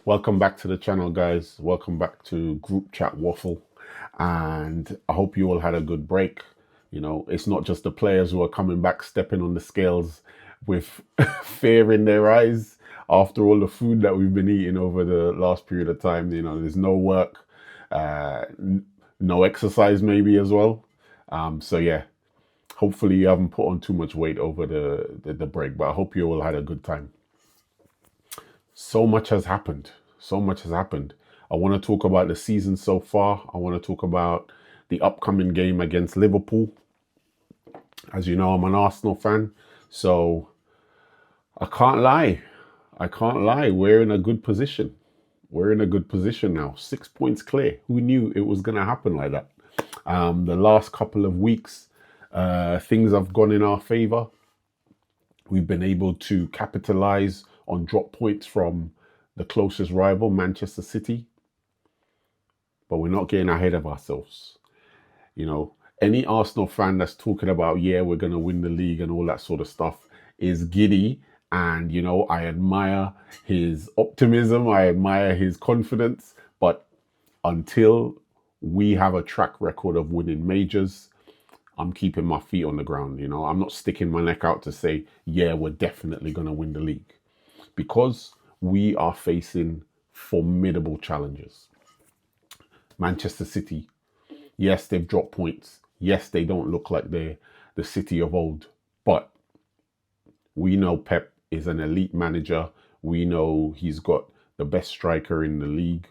Welcome back to the channel, guys. Welcome back to GroupChat Waffle. And I hope you all had a good break. You know, it's not just the players who are coming back, stepping on the scales with fear in their eyes after all the food that we've been eating over the last period of time. You know, there's no work, no exercise maybe as well. So yeah, hopefully you haven't put on too much weight over the break, but I hope you all had a good time. So much has happened. So much has happened. I want to talk about the season so far. I want to talk about the upcoming game against Liverpool. As you know, I'm an Arsenal fan, so I can't lie. I can't lie. We're in a good position. We're in a good position now. 6 points clear. Who knew it was going to happen like that? The last couple of weeks, things have gone in our favor. We've been able to capitalize on drop points from the closest rival, Manchester City. But we're not getting ahead of ourselves. You know, any Arsenal fan that's talking about, yeah, we're going to win the league and all that sort of stuff is giddy. And, you know, I admire his optimism. I admire his confidence. But until we have a track record of winning majors, I'm keeping my feet on the ground. You know, I'm not sticking my neck out to say, yeah, we're definitely going to win the league, because we are facing formidable challenges. Manchester City, yes, they've dropped points. Yes, they don't look like they're the City of old. But we know Pep is an elite manager. We know he's got the best striker in the league,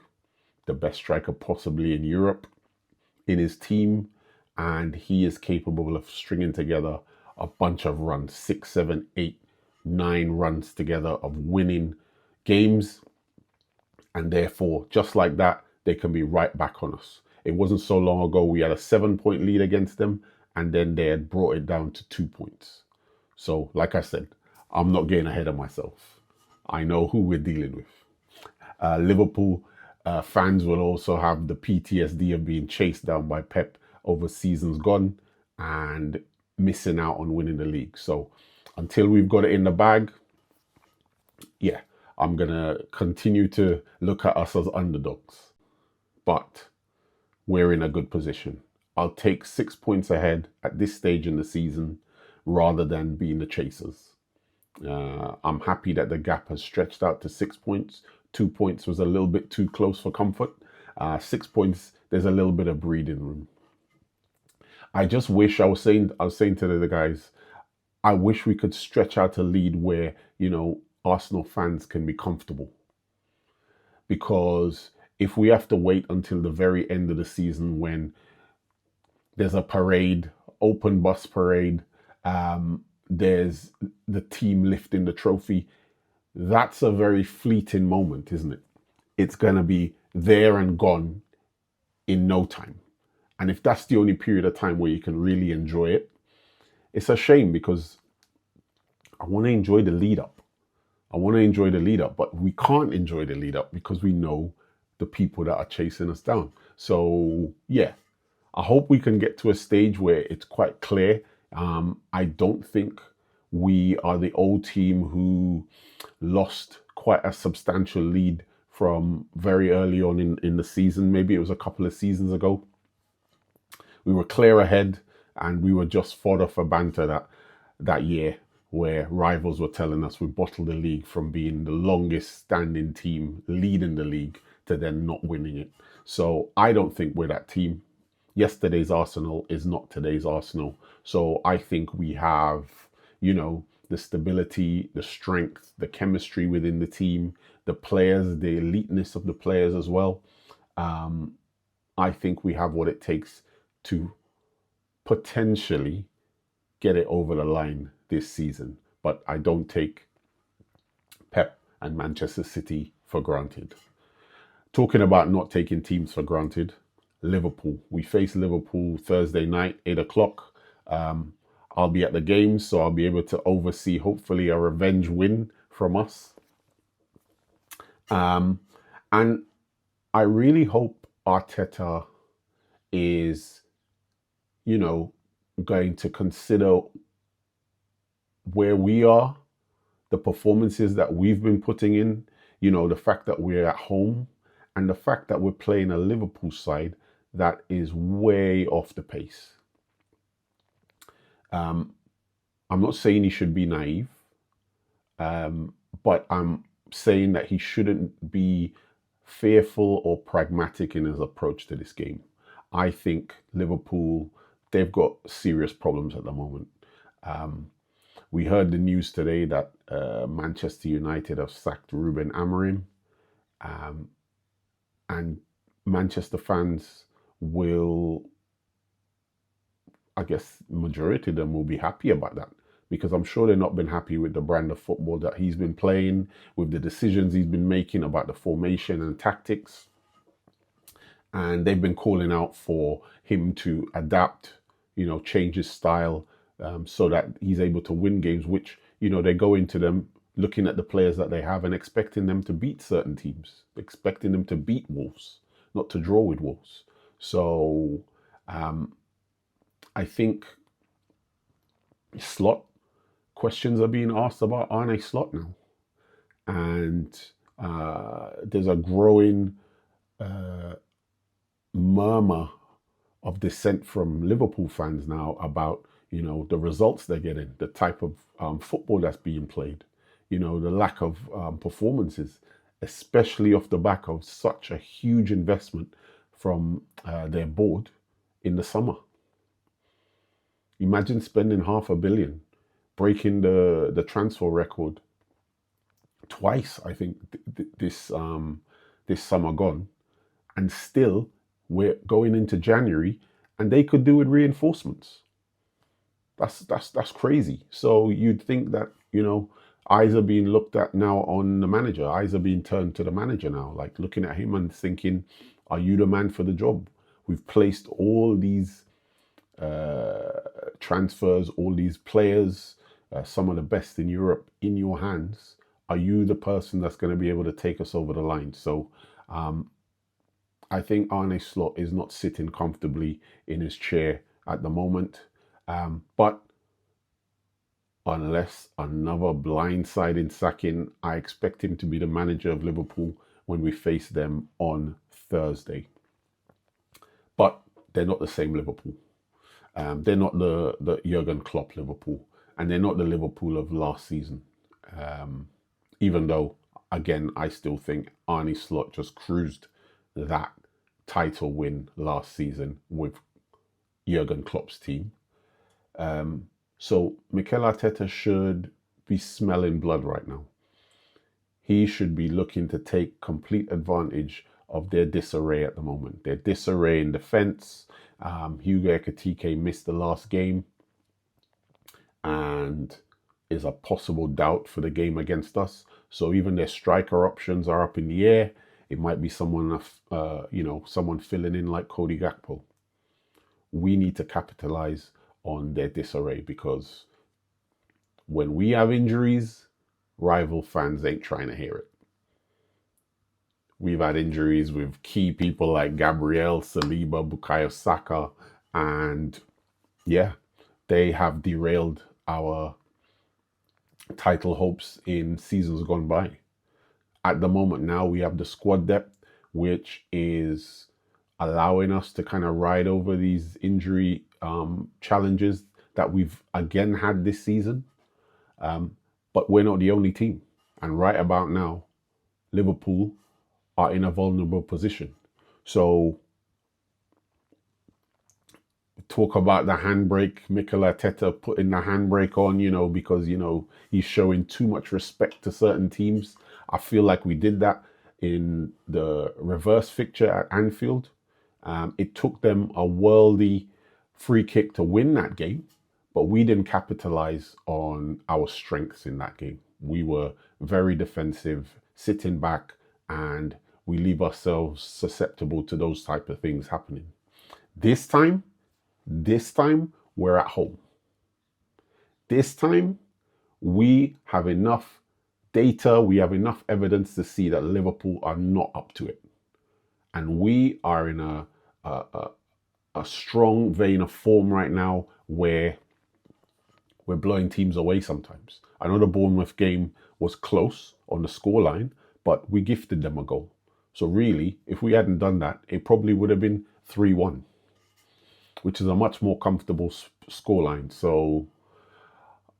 the best striker possibly in Europe, in his team. And he is capable of stringing together a bunch of runs, 6, 7, 8, 9 runs together of winning games. And therefore, just like that, they can be right back on us. It wasn't so long ago we had a 7-point lead against them, and then they had brought it down to 2 points. So, like I said, I'm not getting ahead of myself. I know who we're dealing with. Liverpool fans will also have the PTSD of being chased down by Pep over seasons gone and missing out on winning the league. So until we've got it in the bag, yeah, I'm going to continue to look at us as underdogs. But we're in a good position. I'll take 6 points ahead at this stage in the season rather than being the chasers. I'm happy that the gap has stretched out to 6 points. 2 points was a little bit too close for comfort. 6 points, there's a little bit of breathing room. I just wish, I was saying to the guys, I wish we could stretch out a lead where, you know, Arsenal fans can be comfortable. Because if we have to wait until the very end of the season when there's a parade, open bus parade, there's the team lifting the trophy, that's a very fleeting moment, isn't it? It's going to be there and gone in no time. And if that's the only period of time where you can really enjoy it, it's a shame, because I want to enjoy the lead up. I want to enjoy the lead up, but we can't enjoy the lead up because we know the people that are chasing us down. So yeah, I hope we can get to a stage where it's quite clear. I don't think we are the old team who lost quite a substantial lead from very early on in the season. Maybe it was a couple of seasons ago. We were clear ahead and we were just fodder for banter that year, where rivals were telling us we bottled the league from being the longest standing team leading the league to then not winning it. So I don't think we're that team. Yesterday's Arsenal is not today's Arsenal. So I think we have, you know, the stability, the strength, the chemistry within the team, the players, the eliteness of the players as well. I think we have what it takes to potentially get it over the line this season. But I don't take Pep and Manchester City for granted. Talking about not taking teams for granted, Liverpool. We face Liverpool Thursday night, 8 o'clock. I'll be at the game, so I'll be able to oversee, hopefully, a revenge win from us. And I really hope Arteta is, you know, going to consider where we are, the performances that we've been putting in. You know, the fact that we're at home and the fact that we're playing a Liverpool side that is way off the pace. I'm not saying he should be naive, but I'm saying that he shouldn't be fearful or pragmatic in his approach to this game. I think Liverpool, they've got serious problems at the moment. We heard the news today that Manchester United have sacked Ruben Amorim, and Manchester fans will, I guess, majority of them will be happy about that, because I'm sure they've not been happy with the brand of football that he's been playing, with the decisions he's been making about the formation and tactics. And they've been calling out for him to adapt, change his style, so that he's able to win games, which, they go into them looking at the players that they have and expecting them to beat certain teams, expecting them to beat Wolves, not to draw with Wolves. So I think Slot, questions are being asked about Arne Slot now. And there's a growing murmur of dissent from Liverpool fans now about, the results they're getting, the type of football that's being played, the lack of performances, especially off the back of such a huge investment from their board in the summer. Imagine spending $500 million, breaking the transfer record twice, I think, this summer gone, and still we're going into January, and they could do with reinforcements. That's crazy. So you'd think that, eyes are being looked at now on the manager. Eyes are being turned to the manager now, like looking at him and thinking, are you the man for the job? We've placed all these transfers, all these players, some of the best in Europe, in your hands. Are you the person that's going to be able to take us over the line? So I think Arne Slot is not sitting comfortably in his chair at the moment. But unless another blindsiding sacking, I expect him to be the manager of Liverpool when we face them on Thursday. But they're not the same Liverpool. They're not the Jurgen Klopp Liverpool, and they're not the Liverpool of last season. Even though, again, I still think Arne Slot just cruised that title win last season with Jurgen Klopp's team. So Mikel Arteta should be smelling blood right now. He should be looking to take complete advantage of their disarray at the moment. Their disarray in defence. Hugo Ekitike missed the last game and is a possible doubt for the game against us. So even their striker options are up in the air. It might be someone filling in like Cody Gakpo. We need to capitalize on their disarray, because when we have injuries, rival fans ain't trying to hear it. We've had injuries with key people like Gabriel, Saliba, Bukayo Saka, and yeah, they have derailed our title hopes in seasons gone by. At the moment now, we have the squad depth, which is allowing us to kind of ride over these injury challenges that we've again had this season. But we're not the only team. And right about now, Liverpool are in a vulnerable position. So talk about the handbrake, Mikel Arteta putting the handbrake on, because, he's showing too much respect to certain teams. I feel like we did that in the reverse fixture at Anfield. It took them a worldy free kick to win that game, but we didn't capitalize on our strengths in that game. We were very defensive, sitting back, and we leave ourselves susceptible to those type of things happening. This time, we're at home. This time, we have enough data, we have enough evidence to see that Liverpool are not up to it. And we are in a strong vein of form right now where we're blowing teams away sometimes. I know the Bournemouth game was close on the scoreline, but we gifted them a goal. So really, if we hadn't done that, it probably would have been 3-1, which is a much more comfortable scoreline. So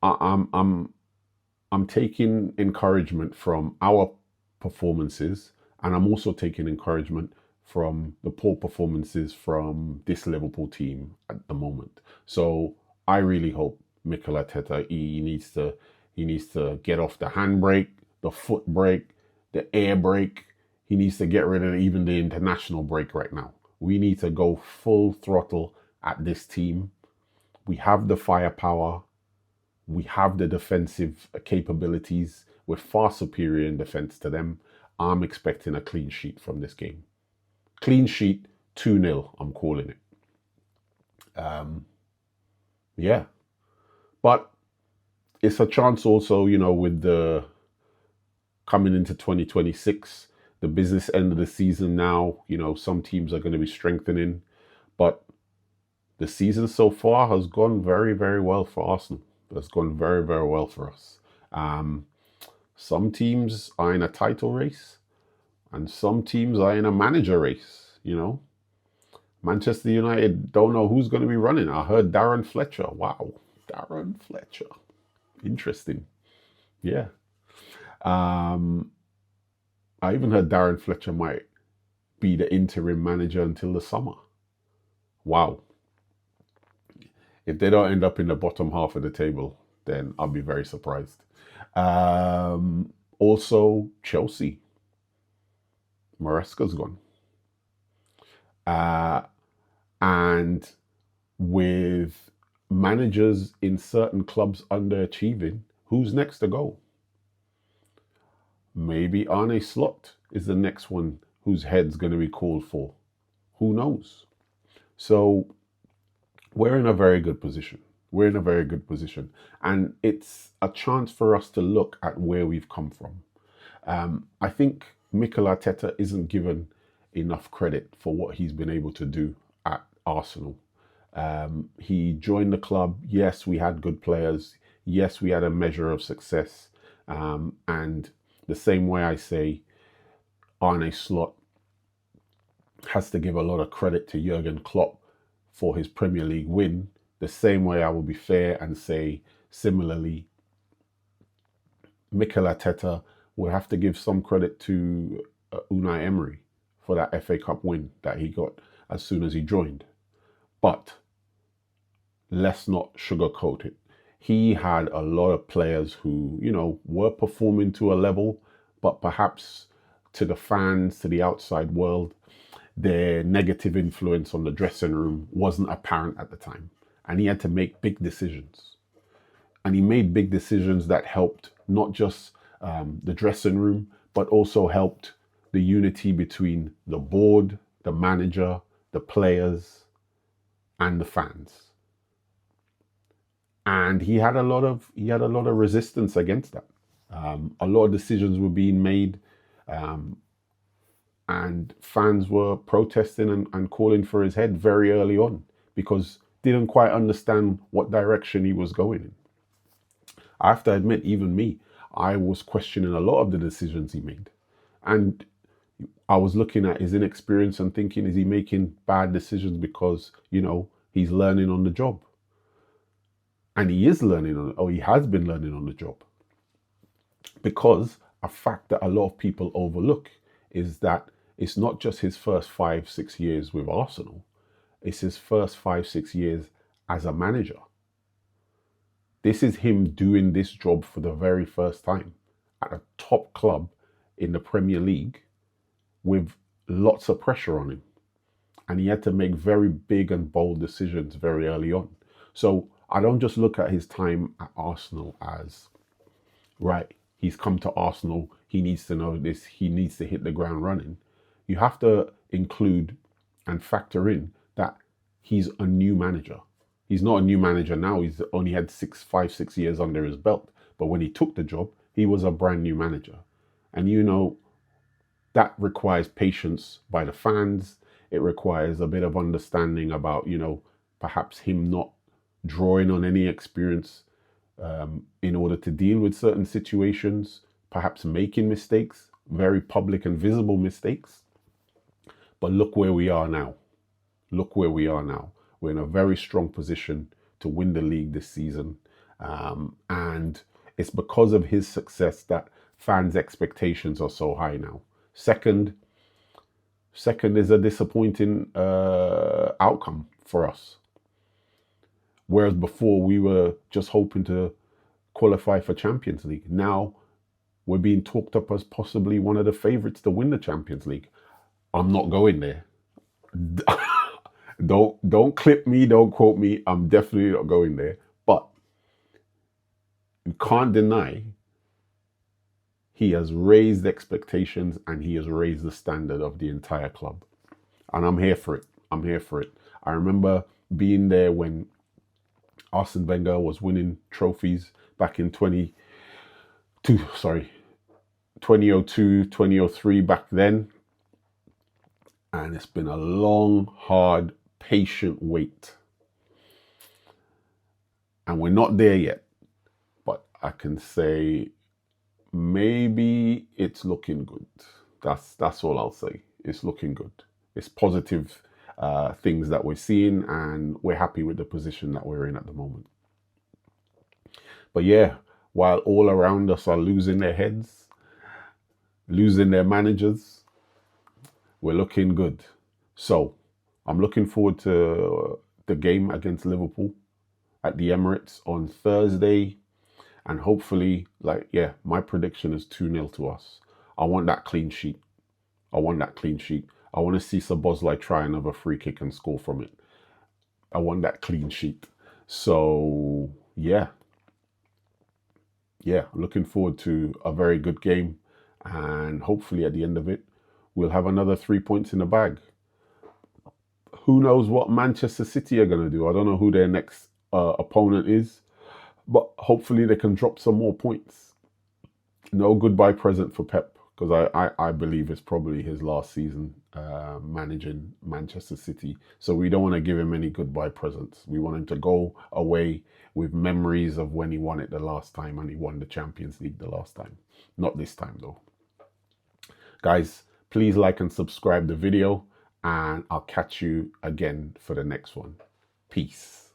I'm taking encouragement from our performances, and I'm also taking encouragement from the poor performances from this Liverpool team at the moment. So I really hope Mikel Arteta, he needs to get off the handbrake, the foot brake, the air brake. He needs to get rid of even the international brake right now. We need to go full throttle at this team. We have the firepower. We have the defensive capabilities. We're far superior in defense to them. I'm expecting a clean sheet from this game. Clean sheet, 2-0, I'm calling it. Yeah. But it's a chance also, with the coming into 2026, the business end of the season now, some teams are going to be strengthening. But the season so far has gone very, very well for Arsenal. It's gone very, very well for us. Some teams are in a title race, and some teams are in a manager race, Manchester United don't know who's going to be running. I heard Darren Fletcher. Wow, Darren Fletcher. Interesting. Yeah. I even heard Darren Fletcher might be the interim manager until the summer. Wow. If they don't end up in the bottom half of the table, then I'll be very surprised. Also, Chelsea. Maresca's gone. And with managers in certain clubs underachieving, who's next to go? Maybe Arne Slot is the next one whose head's going to be called for. Who knows? So we're in a very good position. We're in a very good position. And it's a chance for us to look at where we've come from. I think Mikel Arteta isn't given enough credit for what he's been able to do at Arsenal. He joined the club. Yes, we had good players. Yes, we had a measure of success. And the same way I say Arne Slot has to give a lot of credit to Jurgen Klopp for his Premier League win, the same way I will be fair and say similarly, Mikel Arteta will have to give some credit to Unai Emery for that FA Cup win that he got as soon as he joined. But let's not sugarcoat it. He had a lot of players who, were performing to a level, but perhaps to the fans, to the outside world, their negative influence on the dressing room wasn't apparent at the time. And he had to make big decisions. And he made big decisions that helped not just the dressing room, but also helped the unity between the board, the manager, the players, and the fans. And he had a lot of resistance against that. A lot of decisions were being made, and fans were protesting and calling for his head very early on because didn't quite understand what direction he was going in. I have to admit, even me, I was questioning a lot of the decisions he made. And I was looking at his inexperience and thinking, is he making bad decisions because, he's learning on the job? And he is learning he has been learning on the job. Because a fact that a lot of people overlook is that it's not just his first 5-6 years with Arsenal. It's his first 5-6 years as a manager. This is him doing this job for the very first time at a top club in the Premier League with lots of pressure on him. And he had to make very big and bold decisions very early on. So I don't just look at his time at Arsenal as, right, he's come to Arsenal, he needs to know this, he needs to hit the ground running. You have to include and factor in that he's a new manager. He's not a new manager now. He's only had 5-6 years under his belt. But when he took the job, he was a brand new manager. And that requires patience by the fans. It requires a bit of understanding about, perhaps him not drawing on any experience in order to deal with certain situations, perhaps making mistakes, very public and visible mistakes. But look where we are now. Look where we are now. We're in a very strong position to win the league this season. And it's because of his success that fans' expectations are so high now. Second is a disappointing outcome for us. Whereas before we were just hoping to qualify for Champions League. Now we're being talked up as possibly one of the favourites to win the Champions League. I'm not going there. Don't clip me, don't quote me. I'm definitely not going there. But you can't deny he has raised expectations and he has raised the standard of the entire club. And I'm here for it. I'm here for it. I remember being there when Arsene Wenger was winning trophies back in 2002, 2003 back then. And it's been a long, hard, patient wait. And we're not there yet. But I can say maybe it's looking good. That's all I'll say. It's looking good. It's positive things that we're seeing, and we're happy with the position that we're in at the moment. But yeah, while all around us are losing their heads, losing their managers, we're looking good. So I'm looking forward to the game against Liverpool at the Emirates on Thursday. And hopefully, my prediction is 2-0 to us. I want that clean sheet. I want to see Szoboszlai try another free kick and score from it. I want that clean sheet. So, yeah, looking forward to a very good game. And hopefully at the end of it, we'll have another 3 points in the bag. Who knows what Manchester City are going to do? I don't know who their next opponent is. But hopefully they can drop some more points. No goodbye present for Pep, because I believe it's probably his last season managing Manchester City. So we don't want to give him any goodbye presents. We want him to go away with memories of when he won it the last time and he won the Champions League the last time. Not this time though. Guys, please like and subscribe the video, and I'll catch you again for the next one. Peace.